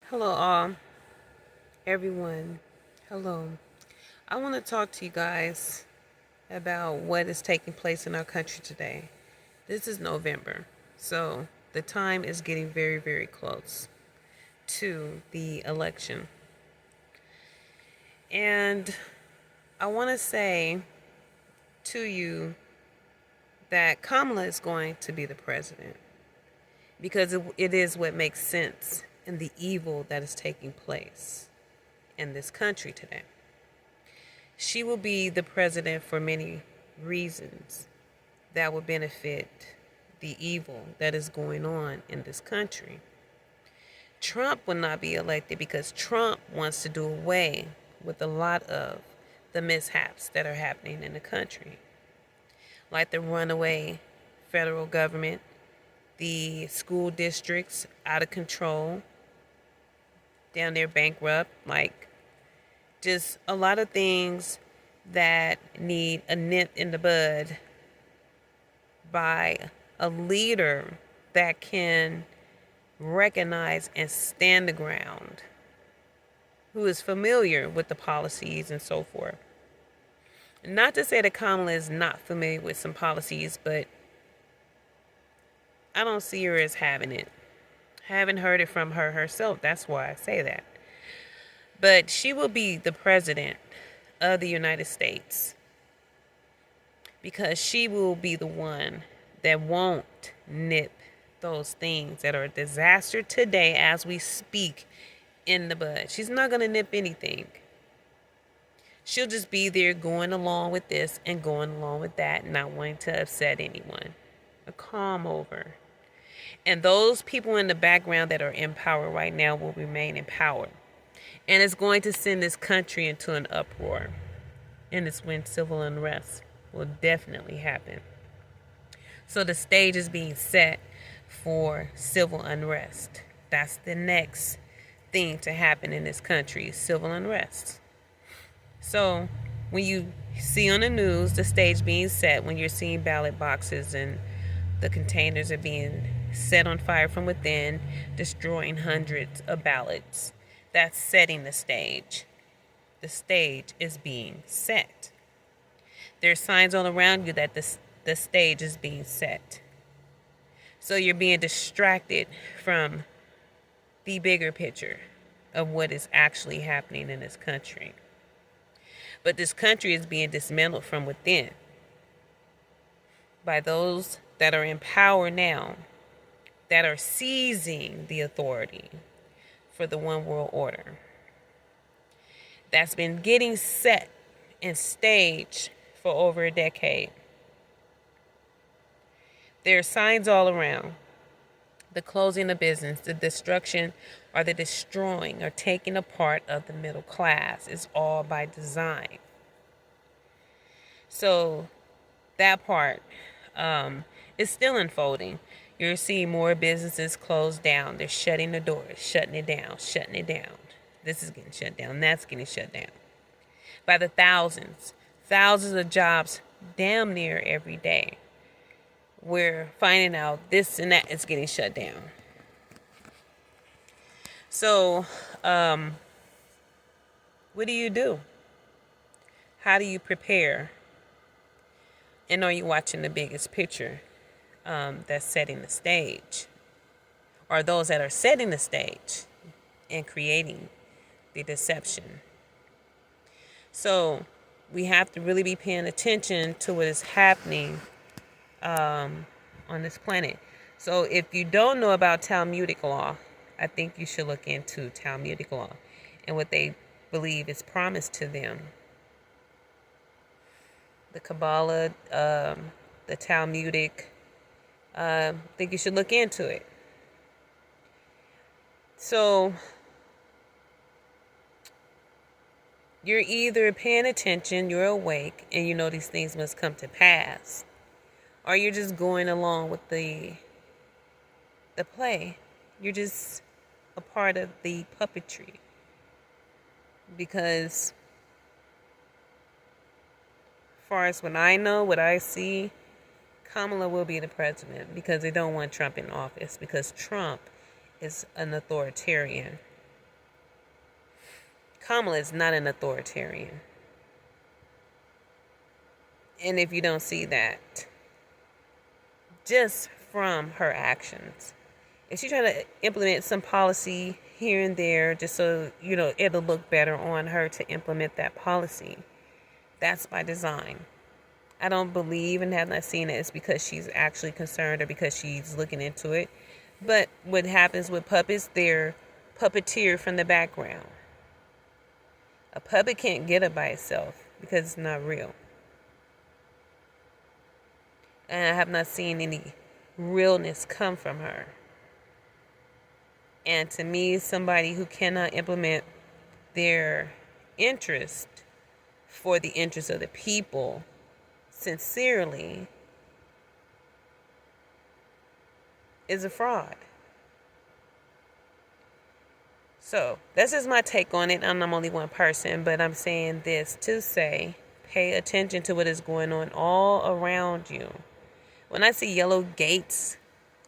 Hello, everyone. Hello. I want to talk to you guys about what is taking place in our country today. This is November, so the time is getting very, very close to the election. And I want to say to you that Kamala is going to be the president because it is what makes sense in the evil that is taking place in this country today. She will be the president for many reasons that will benefit the evil that is going on in this country. Trump will not be elected because Trump wants to do away with a lot of the mishaps that are happening in the country, like the runaway federal government, the school districts out of control, down there bankrupt, like just a lot of things that need a nip in the bud by a leader that can recognize and stand the ground, who is familiar with the policies and so forth. Not to say that Kamala is not familiar with some policies, but I don't see her as having it. Haven't heard it from her herself. That's why I say that. But she will be the president of the United States because she will be the one that won't nip those things that are a disaster today as we speak in the bud. She's not going to nip anything. She'll just be there going along with this and going along with that, not wanting to upset anyone. A calm over. And those people in the background that are in power right now will remain in power. And it's going to send this country into an uproar. And it's when civil unrest will definitely happen. So the stage is being set for civil unrest. That's the next thing to happen in this country, civil unrest. So when you see on the news the stage being set, when you're seeing ballot boxes and the containers are being set on fire from within, destroying hundreds of ballots, that's setting the stage. The stage is being set. There's signs all around you that the stage is being set. So you're being distracted from the bigger picture of what is actually happening in this country. But this country is being dismantled from within by those that are in power now, that are seizing the authority for the one world order that's been getting set and staged for over a decade. There are signs all around. The closing of business, the destruction or the destroying or taking apart of the middle class is all by design. So that part is still unfolding. You're seeing more businesses close down. They're shutting the doors, shutting it down, shutting it down. This is getting shut down. That's getting shut down. By the thousands of jobs damn near every day. We're finding out this and that is getting shut down. So, what do you do? How do you prepare? And are you watching the biggest picture that's setting the stage? Or those that are setting the stage and creating the deception? So, we have to really be paying attention to what is happening on this planet. So if you don't know about Talmudic law, I think you should look into Talmudic law and what they believe is promised to them. The Kabbalah, the Talmudic, I think you should look into it. So you're either paying attention, you're awake, and you know these things must come to pass, or you're just going along with the play. You're just a part of the puppetry. Because as far as what I know, what I see, Kamala will be the president because they don't want Trump in office because Trump is an authoritarian. Kamala is not an authoritarian. And if you don't see that, just from her actions, if she's trying to implement some policy here and there just so, it'll look better on her to implement that policy, that's by design. I don't believe and have not seen it it's because she's actually concerned or because she's looking into it. But what happens with puppets, they're puppeteered from the background. A puppet can't get up by itself because it's not real. And I have not seen any realness come from her. And to me, somebody who cannot implement their interest for the interest of the people sincerely is a fraud. So that's just my take on it. I'm only one person, but I'm saying this to say, pay attention to what is going on all around you. When I see yellow gates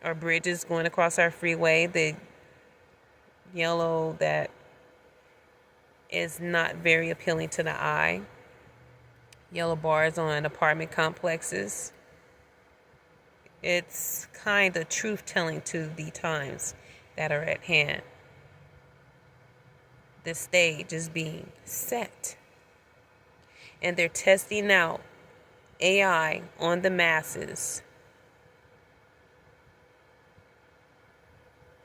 or bridges going across our freeway, the yellow that is not very appealing to the eye, yellow bars on apartment complexes, it's kind of truth-telling to the times that are at hand. The stage is being set, and they're testing out AI on the masses,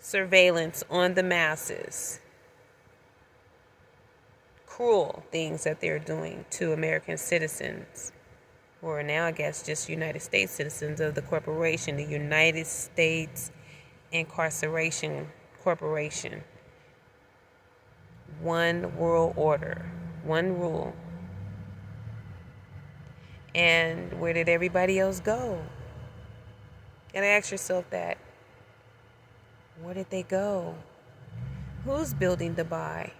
surveillance on the masses, cruel things that they're doing to American citizens, or now I guess just United States citizens of the corporation, the United States Incarceration Corporation. One world order, one rule. And where did everybody else go? And ask yourself that. Where did they go? Who's building Dubai?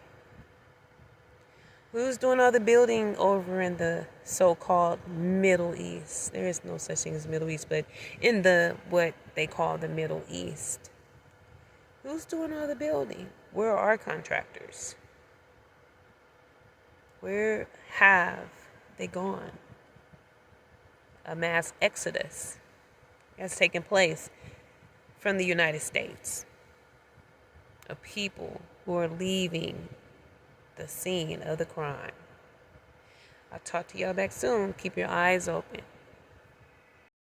Who's doing all the building over in the so-called Middle East? There is no such thing as Middle East, but in the what they call the Middle East. Who's doing all the building? Where are our contractors? Where have they gone? A mass exodus has taken place from the United States of people who are leaving the scene of the crime. I'll talk to y'all back soon. Keep your eyes open.